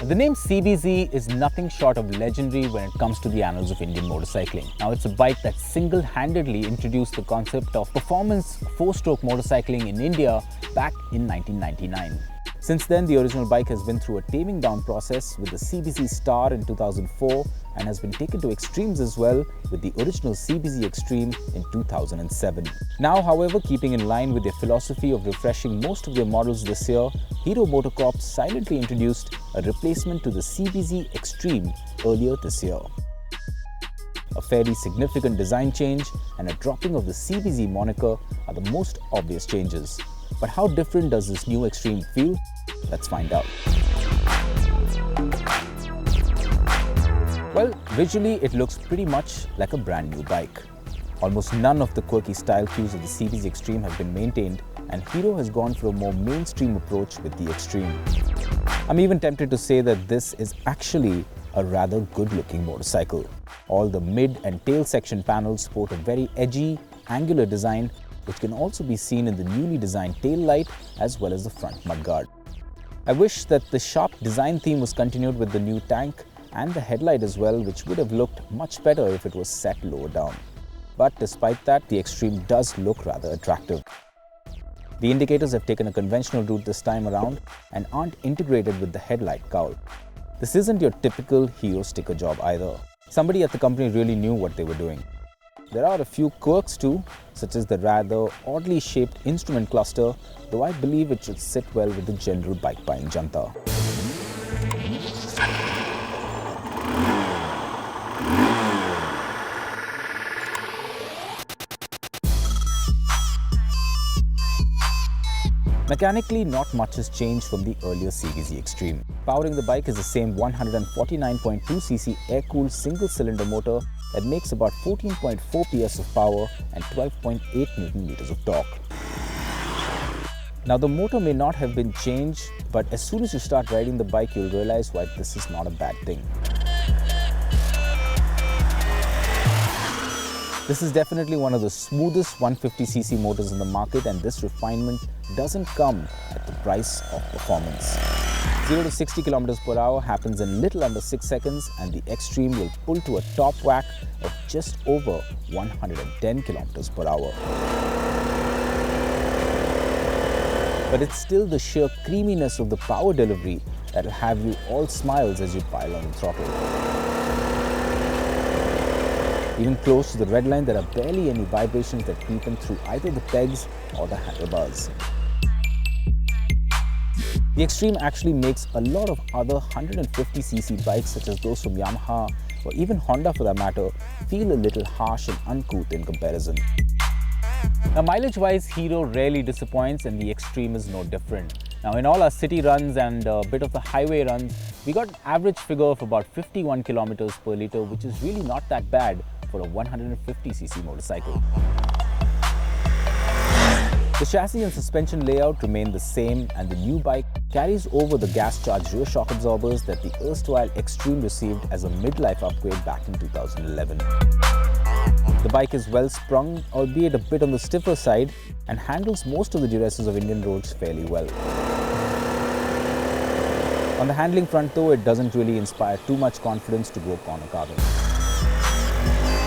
The name CBZ is nothing short of legendary when it comes to the annals of Indian motorcycling. Now, it's a bike that single-handedly introduced the concept of performance four-stroke motorcycling in India back in 1999. Since then, the original bike has been through a taming down process with the CBZ Star in 2004 and has been taken to extremes as well with the original CBZ Xtreme in 2007. Now, however, keeping in line with their philosophy of refreshing most of their models this year, Hero MotoCorp silently introduced a replacement to the CBZ Xtreme earlier this year. A fairly significant design change and a dropping of the CBZ moniker are the most obvious changes. But how different does this new Xtreme feel? Let's find out. Well, visually it looks pretty much like a brand new bike. Almost none of the quirky style cues of the CBZ Xtreme have been maintained, and Hero has gone for a more mainstream approach with the Xtreme. I'm even tempted to say that this is actually a rather good-looking motorcycle. All the mid and tail section panels sport a very edgy, angular design, which can also be seen in the newly designed tail light as well as the front mudguard. I wish that the sharp design theme was continued with the new tank and the headlight as well, which would have looked much better if it was set lower down. But despite that, the Xtreme does look rather attractive. The indicators have taken a conventional route this time around and aren't integrated with the headlight cowl. This isn't your typical Hero sticker job either. Somebody at the company really knew what they were doing. There are a few quirks too, such as the rather oddly shaped instrument cluster, though I believe it should sit well with the general bike-buying janta. Mechanically, not much has changed from the earlier CBZ Xtreme. Powering the bike is the same 149.2cc air-cooled single-cylinder motor that makes about 14.4 PS of power and 12.8 Nm of torque. Now, the motor may not have been changed, but as soon as you start riding the bike, you'll realize why this is not a bad thing. This is definitely one of the smoothest 150cc motors in the market, and this refinement doesn't come at the price of performance. 0 to 60 km/h happens in little under 6 seconds, and the Xtreme will pull to a top whack of just over 110 km/h. But it's still the sheer creaminess of the power delivery that will have you all smiles as you pile on the throttle. Even close to the red line, there are barely any vibrations that creep in through either the pegs or the handlebars. The Xtreme actually makes a lot of other 150cc bikes, such as those from Yamaha or even Honda for that matter, feel a little harsh and uncouth in comparison. Now, mileage-wise, Hero rarely disappoints, and the Xtreme is no different. Now, in all our city runs and a bit of the highway runs, we got an average figure of about 51 km/L, which is really not that bad for a 150cc motorcycle. The chassis and suspension layout remain the same, and the new bike carries over the gas-charged rear shock absorbers that the erstwhile Xtreme received as a mid-life upgrade back in 2011. The bike is well sprung, albeit a bit on the stiffer side, and handles most of the duresses of Indian roads fairly well. On the handling front though, it doesn't really inspire too much confidence to go corner carving.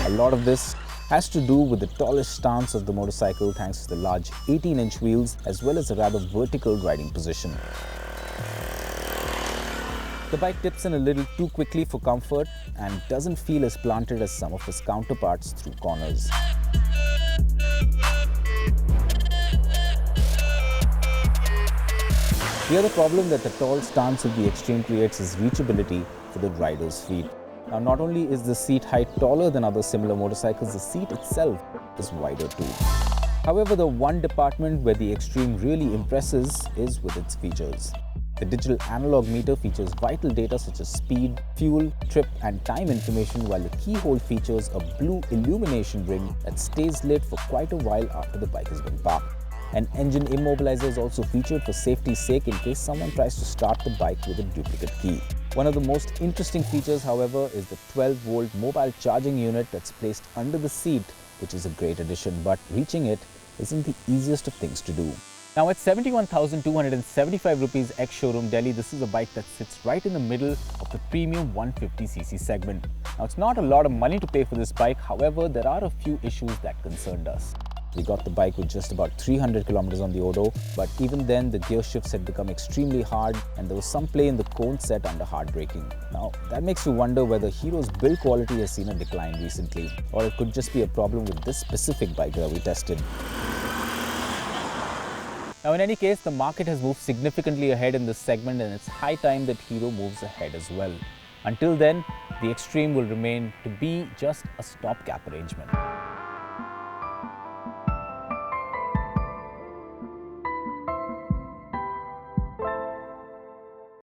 A lot of this has to do with the tallish stance of the motorcycle thanks to the large 18-inch wheels as well as a rather vertical riding position. The bike dips in a little too quickly for comfort and doesn't feel as planted as some of its counterparts through corners. The other problem that the tall stance of the Xtreme creates is reachability for the rider's feet. Now, not only is the seat height taller than other similar motorcycles, the seat itself is wider too. However, the one department where the Xtreme really impresses is with its features. The digital analog meter features vital data such as speed, fuel, trip and time information, while the keyhole features a blue illumination ring that stays lit for quite a while after the bike has been parked. An engine immobilizer is also featured for safety's sake in case someone tries to start the bike with a duplicate key. One of the most interesting features, however, is the 12-volt mobile charging unit that's placed under the seat, which is a great addition, but reaching it isn't the easiest of things to do. Now at 71,275 rupees ex-showroom Delhi, this is a bike that sits right in the middle of the premium 150cc segment. Now it's not a lot of money to pay for this bike, however there are a few issues that concerned us. We got the bike with just about 300 kilometers on the odo, but even then the gear shifts had become extremely hard and there was some play in the cone set under hard braking. Now that makes you wonder whether Hero's build quality has seen a decline recently, or it could just be a problem with this specific bike that we tested. Now in any case, the market has moved significantly ahead in this segment and it's high time that Hero moves ahead as well. Until then, the Xtreme will remain to be just a stopgap arrangement.